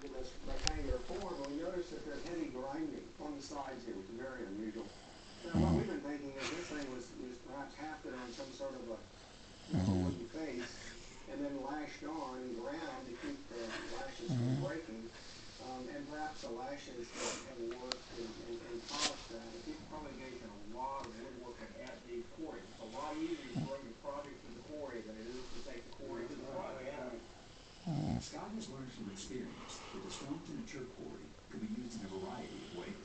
in this rectangular form, and we notice that there's heavy grinding on the sides here, which is very unusual. Now, what we've been thinking is this thing was perhaps hafted on some sort of a wooden face, and then lashed on and ground to keep the lashes from breaking. And perhaps the lashes have worked and polished that. If you probably engage in a lot of woodworking at the quarry, it's a lot easier to bring the project to the quarry than it is to take the quarry to the project. Scott has learned from experience that the stone to mature quarry can be used in a variety of ways.